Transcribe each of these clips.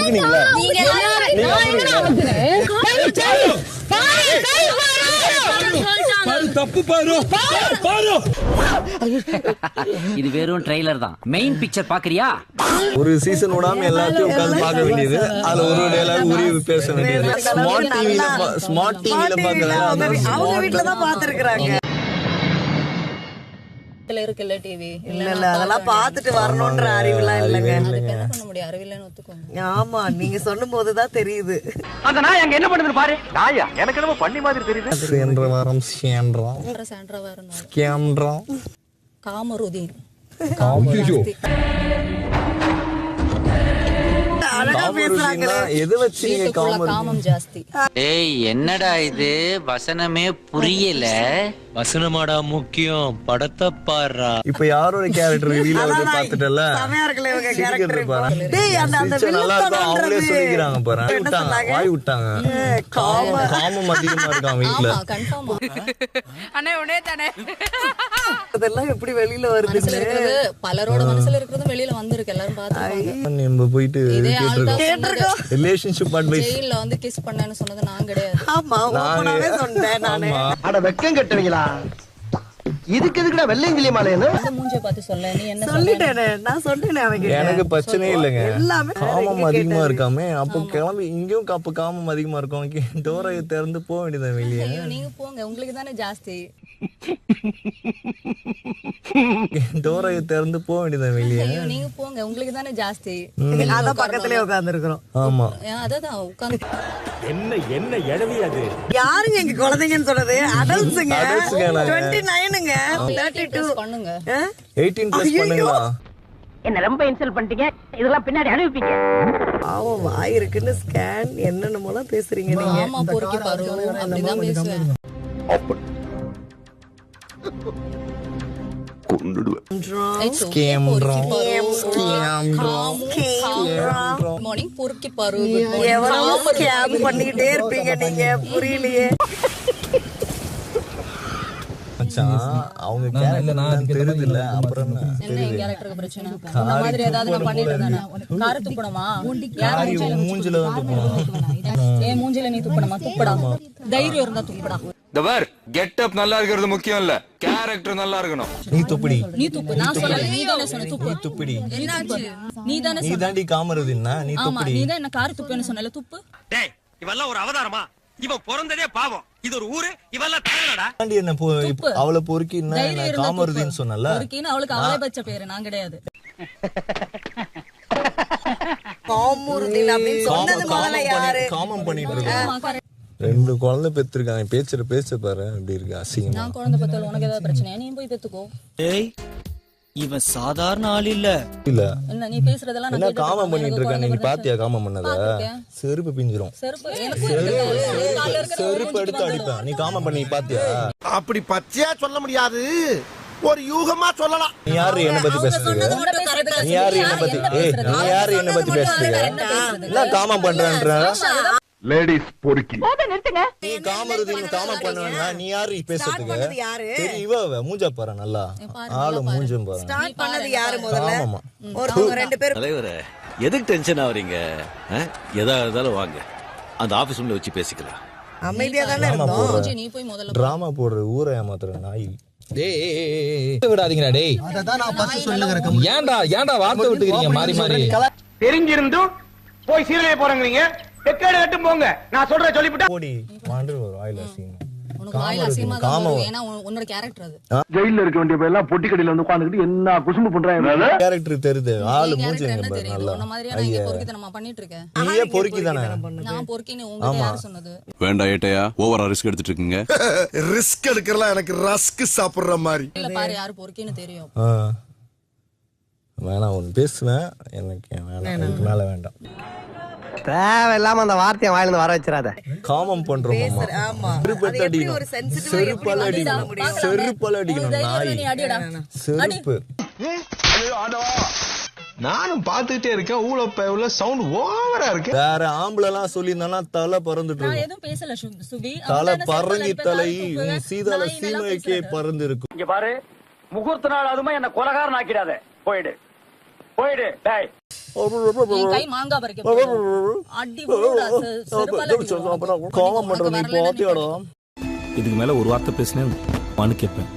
அமுக்குனீங்களா? இது வெறும் ட்ரெய்லர் தான். மெயின் பிக்சர் பாக்குறியா? ஒரு சீசன் விடாம எல்லாத்தையும் உட்கார்ந்து பார்க்க வேண்டியது. அதுல ஒரு டயலாக் உரிய பேச வேண்டியது. ஸ்மார்ட் டிவில பாக்குறாங்க. அவங்க வீட்ல தான் பாத்துருக்காங்க. இருக்குல்ல டிவி இல்ல அதெல்லாம் பாத்துட்டு வரணும்ன்ற அறிவுலாம் இல்லங்க. என்ன பண்ண முடியும்? அறிவில்லன்னு ஒத்துக்கோங்க. ஆமா நீங்க சொல்லும் போதுதான் தெரியுது. அந்த நாய் அங்க என்ன பண்ணுது பாரு. நாயா எனக்கு என்னமோ பண்ணி மாதிரி தெரியுது. சென்ற வாரம் சேன்றோம் சாண்ட்ரா வரணும். கேம்ன்றோம் காமருதீன் அழகா பேசுறாங்களே. எது வச்சு நீங்க காமம் ஜாஸ்தி. ஏய் என்னடா இது வசனமே புரியல. வசனமாடா முக்கியம், படத்தை பாடுறா. இப்ப யாரோட கேரக்டர் ரிவீல் ஆகுது பாத்துட்டல. செமையா இருக்குல இவங்க கேரக்டர். டேய் அந்த நல்லா இருக்கும். அவங்களே சொல்லிக்கிறாங்க பாரு. வாய் விட்டாங்க. காமம் அதிகமா இருக்கான் வீட்ல. ஆமா கன்ஃபார்மா. அண்ணே உடனே தானே அதெல்லாம் எப்படி வெளியில வருது? பலரோட மனசுல இருக்கிறது வெளியில வந்திருக்கு. எல்லாரும் பாத்துட்டாங்க. நம்ம போயிட்டு கேட்டிருக்கோம். Relationship advice. ஜெயில்ல வந்து கிஸ் பண்ணேன்னு சொன்னது நான் கிடையாது. ஆமா ஓபனாவே சொன்னேன் நானே. அட வெக்கம் கட்டுவீங்களா? இதுக்கு எதுக்குடா வெள்ளையங்கிலி மாலைன்னு அந்த மூஞ்சிய பார்த்து சொல்ல. நீ என்ன சொல்லிட்டேனே. நான் சொன்னேனே அவங்க. எனக்கு பிரச்சனையே இல்லைங்க. எல்லாமே காமம் அதிகமா இருக்காமே. அப்போ கிளம்பி இங்கேயும் அப்ப காமம் அதிகமா இருக்கும். டோரையை திறந்து போக வேண்டியதான் வெளியே. நீங்க போங்க, உங்களுக்கு தானே ஜாஸ்தி. டோரையை திறந்து போக வேண்டியதான் வெளியே. நீங்க போங்க, உங்களுக்கு தானே ஜாஸ்தி. அத பக்கத்துலயே உட்கார்ந்து இருக்கோம். ஆமா அதான் உட்கார்ந்து. என்ன எடவி அது? யாருங்க எங்க குழந்தைங்கன்னு சொல்றது? அடல்ட்ஸ்ங்க. Adultsங்க நாங்க. 29ங்க. 32 பண்ணுங்க. 18 பிளஸ் பண்ணுங்களா? என்ன ரொம்ப இன்சல்ட் பண்ணிட்டீங்க. இதெல்லாம் பின்னாடி அனுப்பிப்பீங்க. பாவம் வாய் இருக்குன்னு ஸ்கேன் என்னென்னமோலாம் பேசுறீங்க நீங்க. ஆமா பொறுக்கி பாரு. அப்படிதான் பேசுவேன். மார்னிங் பொறுக்கி பாரு. எவ்வளவு ஸ்கேம் பண்ணிட்டே இருப்பீங்க நீங்க. புரியலையே. அவங்க தெரியுது இல்ல. அப்புறம் என்ன என் கேரக்டருக்கு பிரச்சனை? இந்த மாதிரி ஏதாவது நான் பண்ணிட்டு தானே காரை துப்பணுமா? மூஞ்சில வந்து ஏன் மூஞ்சில நீ துப்பணுமா? துப்படா. தைரியம் இருந்தா துப்படா. தவர் கெட்டப் நல்லா இருக்கிறது முக்கியம் இல்ல, கேரக்டர் நல்லா இருக்கணும். நீ துப்படி. நீ துப்பு. நான் சொல்லல. நீ தானே சொன்ன துப்பு. துப்படி. நீ தானே நீ தாண்டி காமருதுன்னா நீ துப்படி. நீ தான் என்ன காரை துப்புன்னு சொன்னல. துப்பு. டேய் இவெல்லாம் ஒரு அவதாரமா? இவன் பிறந்ததே பாவம். இது ஒரு ஊரு. இவெல்லாம் தானடா. தாண்டி என்ன அவளை பொறுக்கி என்ன காமருதுன்னு சொன்னல. பொறுக்கின்னு அவளுக்கு அவளை பச்ச பேரு, நான் கிடையாது. காமருதீன் அப்படின்னு சொன்னது முதல்ல யாரு? காமம் பண்ணிட்டு இருக்காங்க. 2 குழந்தை பெற்றிருக்காங்க. பேச்ச பாரு அப்படி இருக்கு. அசிங்கமா. நான் குழந்தை பெத்தல. உனக்கு ஏதாவது பிரச்சனையா? நீ போய் பெத்துக்கோ. ஏய் இவன் சாதாரண ஆள் இல்ல. இல்ல என்ன நீ பேசுறதெல்லாம் என்ன காமம் பண்ணிட்டு இருக்க? நீ பாத்தியா காமம் பண்ணத? செருப்பு பிஞ்சிரும். செருப்பு எடுத்து அடிப்பேன். நீ காமம் பண்ணி பாத்தியா? அப்படி பச்சையா சொல்ல முடியாது, ஒரு யூகமா சொல்லலாம். நீ யாரு என்ன பத்தி பேசுறீங்க? நீ யாரு என்ன பத்தி? நீ யாரு என்ன பத்தி பேசுறீங்க? என்ன காமம் பண்றன்ற? லேடிஸ் பொறுக்கி. நீ காமருதீன் காமம் பண்ணுவேன்னா நீ யாரு பேசுறதுக்கு? சரி இவ மூஞ்ச பாரு. நல்லா ஆளு மூஞ்சும் பாரு. ஸ்டார்ட் பண்ணது யாரு முதல்ல? ஆமாமா. ஒருத்தங்க 2 பேர். தலைவரே எதுக்கு டென்ஷன் ஆவறீங்க? எதா இருந்தாலும் வாங்க, அந்த ஆபீஸ் ரூம்ல வச்சு பேசிக்கலாம். அமைதியா தானே இருந்தோம். நீ போய் முதல்ல டிராமா போடுற ஊரை ஏமாத்துற நாய். விடாதீங்கடா டேய். அததான் நான் ஃபர்ஸ்ட் சொல்லுகிறேன். ஏன்டா வார்த்தை விட்டுக்கிறீங்க மாறி மாறி? தெரிஞ்சிருந்தும் போய் சீரியலே போறங்கறீங்க. டெக்கேட் கட்டு போங்க. நான் சொல்ற சொல்லிவிட்டா போடி வாண்டர் ஒரு வாயில சீன். உனக்கு வாயில அசிங்கமா தான் வரும். ஏன்னா உன்னோட கேரக்டர் அது. ஜெயில்ல இருக்க வேண்டிய எல்லாம் பொட்டி கடையில வந்து உட்கார்ந்துட்டு என்ன குசும்பு பண்றாங்க. கேரக்டர் தெரியுது. ஆளு மூஞ்சிங்க என்ன பாரு தெரியுது? நல்லா. உன்ன மாதிரியா நான் இங்க பொறுக்கித்தனமா பண்ணிட்டு இருக்கேன். நீயே பொறுக்கி தானே. நான் பொறுக்கின்னு உங்களுக்கு யார் சொன்னது? வேண்டாம் ஏட்டையா, ஓவரா ரிஸ்க் எடுத்துட்டு இருக்கீங்க. ரிஸ்க் எடுக்கறலாம் எனக்கு ரஸ்க் சாப்பிடுற மாதிரி. இல்ல பாரு யார் பொறுக்கின்னு தெரியும். வேணாம் ஒன்னு பேசுவேன். எனக்கு வேணாம். இதுக்கு மேல வேண்டாம். தேவையில்லாம அந்த வார்த்தையை வாயில இருந்து வர வச்சிராத. காமம் பண்றோம் மாமா. ஆமா. செருப்பு அடிக்கணும். செருப்பால அடிக்கணும். செருப்பால அடிக்கணும் நாய். நீ அடிடா. செருப்பு. நானும் பாத்துட்டே இருக்கேன். ஊழ சவுண்ட் ஓவரா இருக்கு. வேற ஆம்பளெல்லாம் சொல்லியிருந்தானா தலை பறந்துட்டு நான் இருக்கும். எதுவும் பேசல சுபி. தலை பறங்கி தலை சீதால சீமைக்கே பறந்து இருக்கும். இங்க பாரு, முகூர்த்த நாள் அதுமா என்ன கொலகாரன் ஆக்கிடாத. போயிடு. போயிடு டேய். என் கை மாங்காய் பறிக்க போகுது. அடி போடுடா, செருப்பால அடி போடுடா. கோவம் பண்ற நீ பாத்தியாடா? இதுக்கு மேல ஒரு வார்த்தை பேசினேன் மனு கேட்பேன்.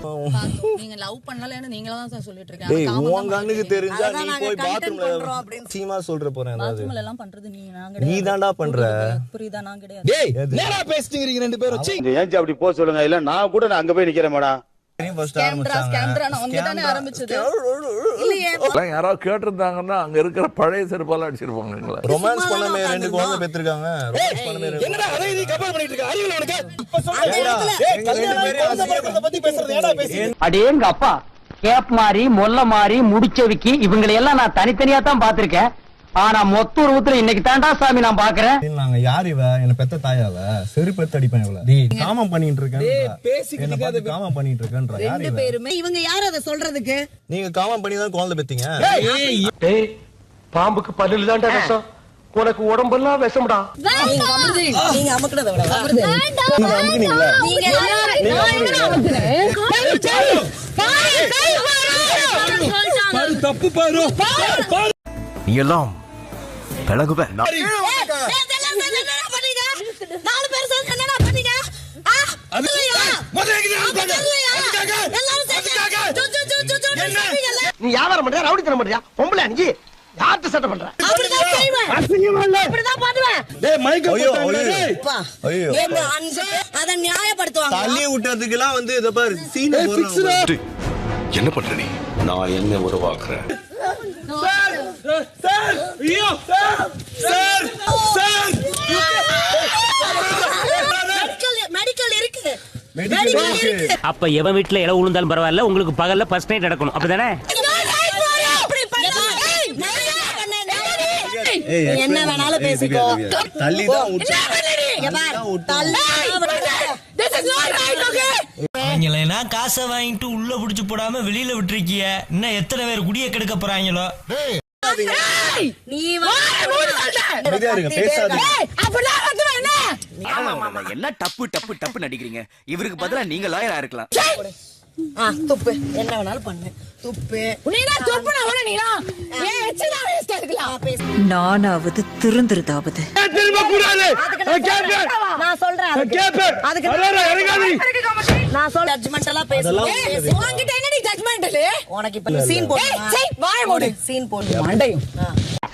நீங்க லவ் பண்ணலன்னு நீங்களா தான் சார் சொல்லிட்டு டேய் இருக்கீங்க. உன் கண்ணுக்கு தெரிஞ்சா நீ நாங்க போய் content பாத்ரூம்ல பண்றோம் அப்படின்னு. சீமா சொல்ற போறேன் அதாவது. பாத்ரூம்ல எல்லாம் பண்றது நீங்க, நான் நீ தான்டா பண்ற. புரியுதா? நான் கிடையாது. டேய் நேரா பேசிட்டீங்க ரெண்டு பேரும். சீ. ஏன்ச்சி அப்படி போக சொல்லுங்க, இல்ல நான் கூட நான் அங்க போய் நிக்கிறேன் மேடம். ஃபர்ஸ்ட் ஸ்கேம்டரா அவங்க தானே ஆரம்பிச்சது. இல்லையே யாராவது கேட்டிருந்தாங்கன்னா அங்க இருக்கிற பழைய செருப்பால அடிச்சிருப்பாங்க. ரொமான்ஸ் பண்ணமே ரெண்டு குழந்தை பெற்றிருக்காங்க. ரொமான்ஸ் பண்ணமே என்னடா அதை நீ கம்பேர் பண்ணிட்டு இருக்க? அறிவில உனக்கு இப்ப அந்த சொல்றேன். இடத்துல- டேய் கல்யாணம் ஆகி குழந்தை பிறக்கிறத பத்தி பேசுறது ஏடா பேசி? அடேங்க அப்பா, கேப் மாறி மொல்ல மாறி முடிச்சவிக்கி இவங்களை எல்லாம் நான் தனித்தனியா தான் பாத்திருக்கேன். ஆனா மொத்த உருவத்துல இன்னைக்கு தாண்டா சாமி நான் பாக்குறேன். நாங்க யார் இவ? என்ன பெத்த தாயாவ? செருப்பெத்து அடிப்பேன் இவள. டேய் காமம் பண்ணிட்டு இருக்கேன். என்ன பார்த்து காமம் பண்ணிட்டு இருக்கேன்றா. யார் ரெண்டு இவ? பேருமே இவங்க யார் அதை சொல்றதுக்கு? நீங்க காமம் பண்ணி தான் குழந்தை பெத்தீங்க. டேய் பாம்புக்கு பல்லுல தான்டா விஷம், உனக்கு உடம்பெல்லாம் விஷம்டா. நீங்க அமுக்குனத விட நீங்க அமுக்குனீங்களா? நீங்க எல்லாரும் தப்பு பாரு. நீ எல்லாம் பழகுவ. நாலு பேர் சேர்ந்து என்னடா பண்ணீங்க? நீ வியாபாரம் பண்றியா, ரவுடித்தனம் பண்றியா, பொம்பளை நீ யார்கிட்ட சட்டை பண்ற? டேய் மைக்க ஐயோ, போட்டாங்க ஐயோ. டேய். ஐயோ எங்க அன்பு அதை நியாயப்படுத்துவாங்க. தள்ளி விட்டதுக்கெல்லாம் வந்து இத பாரு சீன் போடுறாங்க. என்ன பண்ற நீ? நான் என்ன உருவாக்குறேன்? சார் ஐயோ சார் சார் மெடிக்கல் இருக்கு. மெடிக்கல் இருக்கு. அப்ப எவன் வீட்டுல இல விழுந்தாலும் பரவாயில்ல, உங்களுக்கு பகல்ல ஃபர்ஸ்ட் நைட் நடக்கணும் அப்படிதானே? ஏய், என்ன வேணாலும் பேசிக்கோ. தள்ளி தான் விட்டு. அவங்களா காசை வாங்கிட்டு உள்ள புடிச்சு போடாம வெளியில விட்டுருக்கிய. இன்னும் எத்தனை பேர் குடிய கெடுக்க போறாங்களோ? நீ அமைதியா இருங்க, பேசாதீங்க. எல்லாம் டப்பு டப்பு டப்பு நடிக்கிறீங்க. இவருக்கு பதிலா நீங்க லாயரா இருக்கலாம். துப்பு என்ன வேணாலும் பண்ணு. துப்பு நானாவது திருந்துருதாவது. நான் சொல்றேன் அதுக்கு நான் சொல்ற ஜட்ஜ்மென்ட் எல்லாம் பேசுறேன். உன்கிட்ட என்னடி ஜட்ஜ்மென்ட்? உனக்கு இப்ப சீன் போடு. வாய் மூடு. சீன் போடு. மண்டையும்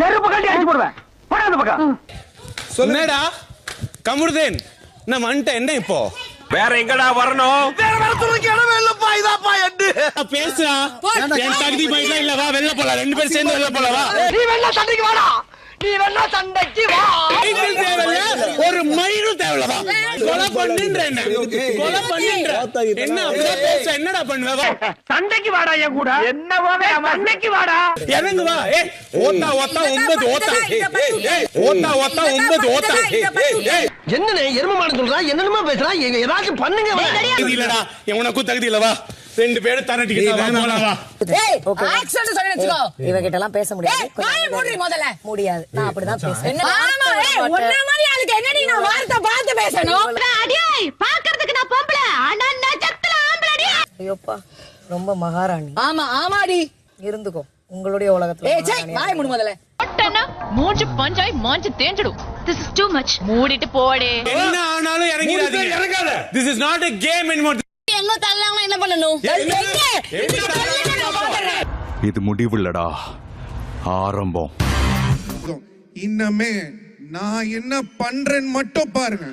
செருப்பு கட்டி அடிச்சு போடுவேன். போடா அந்த பக்கம். சொன்னேடா கமுருதேன். நான் வந்துட்டேன். என்ன இப்போ வேற எங்கடா வரணும்? வேற வரத்துக்கு இடமே இல்லப்பா, இதாப்பா எட்டு. பேசுறா. என் தகுதி பைசா இல்ல, வா வெளில போலாம். ரெண்டு பேரும் சேர்ந்து வெளில போலாம் வா. நீ வேணா சண்டைக்கு வாடா. நீ வேணா சண்டைக்கு வா. மைக்கிள் தேவையில்ல, ஒரு மயிலும் தேவையில்ல. வா கொலை பண்ணுன்ற என்ன? கொலை பண்ணுன்ற என்ன? அப்படியே பேச என்னடா பண்ணுவ? வா சண்டைக்கு வாடா என் கூட. என்னவோ சண்டைக்கு வாடா. இறங்கு வா. ஏய் ஓத்தா ஓத்தா 9 ஓத்தா. ஏய் ஓத்தா ஓத்தா 9 ஓத்தா. ஏய் என்னனே எருமமான சொல்றா, என்னென்னமோ பேசுறா. ஏதாச்சும் பண்ணுங்க. தகுதி இல்லடா. உனக்கும் தகுதி இல்ல. வா ரெண்டு பேரும் தரட்டிக்கிட்டு போலாம் வா. ஆக்சன் சொல்லி வெச்சுக்கோ. இவகிட்ட எல்லாம் பேச முடியாது. வாய் மூடு முதல்ல. முடியாது. நான் அப்படிதான் பேசுறேன். ஆமா, ஒண்ணே மாதிரி அதுக்கு என்னடி நான் வார்த்தை பார்த்து பேசணும்? அடியே பாக்குறதுக்கு நான் பொம்பளை, ஆனா நெஜத்துல ஆம்பளடி. ஐயோப்பா ரொம்ப மகாராணி. ஆமா ஆமாடி. இருந்துக்கோ உங்களுடைய உலகத்துல. ஏய் சே, வாய் மூடு முதல்ல. மூஞ்சு பஞ்சாய் மாஞ்சு தேஞ்சிடும். This is too much. மூடிட்டு போடே. என்ன ஆனாலும் இறங்கிடாதீங்க. இறங்காத. This is not a game anymore. எங்க தள்ளலாம் என்ன பண்ணனும்? இது முடிவுள்ளடா, ஆரம்பம். இன்னமே நான் என்ன பண்றேன்னு மட்டும் பாருங்க.